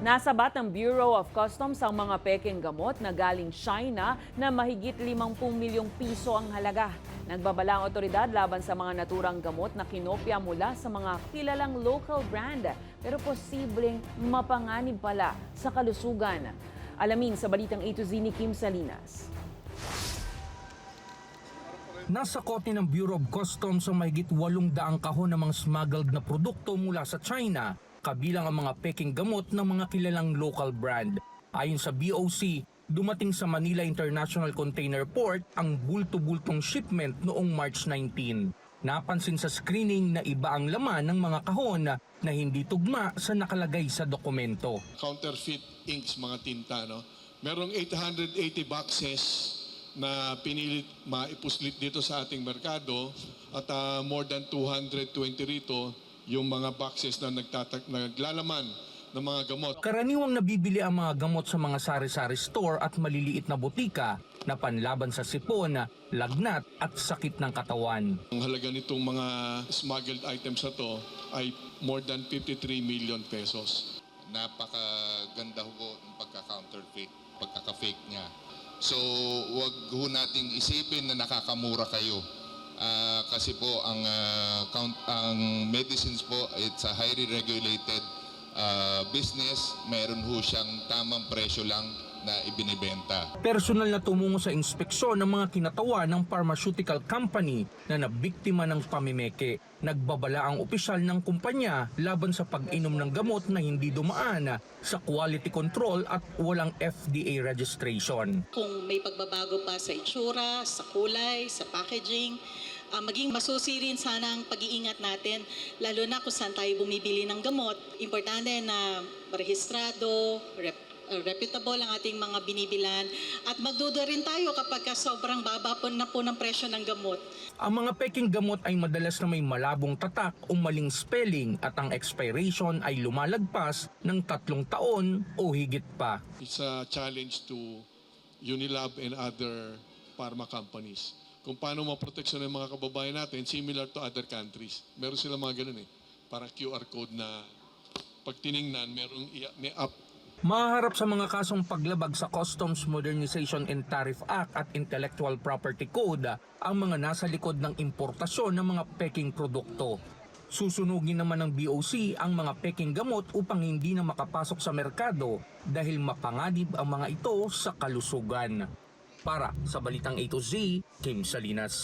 Nasabat ng Bureau of Customs ang mga pekeng gamot na galing China na mahigit 50 milyong piso ang halaga. Nagbabala ang otoridad laban sa mga naturang gamot na kinopya mula sa mga kilalang local brand pero posibleng mapanganib pala sa kalusugan. Alamin sa balitang A to Z ni Kim Salinas. Nasa kote ng Bureau of Customs ang mahigit 800 kahon ng mga smuggled na produkto mula sa China, kabilang ang mga peking gamot ng mga kilalang local brand. Ayon sa BOC, dumating sa Manila International Container Port ang bulto-bultong shipment noong March 19. Napansin sa screening na iba ang laman ng mga kahon na hindi tugma sa nakalagay sa dokumento. Counterfeit inks, mga tinta, no? Merong 880 boxes na pinilit maipuslit dito sa ating merkado at more than 220 rito yung mga boxes na naglalaman ng mga gamot. Karaniwang nabibili ang mga gamot sa mga sari-sari store at maliliit na butika na panlaban sa sipon, lagnat at sakit ng katawan. Ang halaga nitong mga smuggled items na to ay more than 53 million pesos. Napakaganda ho ng pagka-counterfeit, pagkaka-fake niya. So, wag ho nating isipin na nakakamura kayo. Kasi po ang medicines po, it's a highly regulated business. Meron ho siyang tamang presyo lang na ibinibenta. Personal na tumungo sa inspeksyon ng mga kinatawa ng pharmaceutical company na nabiktima ng pamimeke. Nagbabala ang opisyal ng kumpanya laban sa pag-inom ng gamot na hindi dumaan sa quality control at walang FDA registration. Kung may pagbabago pa sa itsura, sa kulay, sa packaging, maging masusi rin sana ang pag-iingat natin, lalo na kung saan tayo bumibili ng gamot. Importante na rehistrado, reputable ang ating mga binibilan at magduda rin tayo kapag sobrang baba po ng presyo ng gamot. Ang mga peking gamot ay madalas na may malabong tatak o maling spelling at ang expiration ay lumalagpas ng 3 taon o higit pa. It's a challenge to Unilab and other pharma companies. Kung paano maproteksyon ng mga kababayan natin, similar to other countries. Meron sila mga ganun para QR code na pag tiningnan, may app. Maharap sa mga kasong paglabag sa Customs Modernization and Tariff Act at Intellectual Property Code ang mga nasa likod ng importasyon ng mga peking produkto. Susunugin naman ng BOC ang mga peking gamot upang hindi na makapasok sa merkado dahil mapanganib ang mga ito sa kalusugan. Para sa Balitang A to Z, Kim Salinas.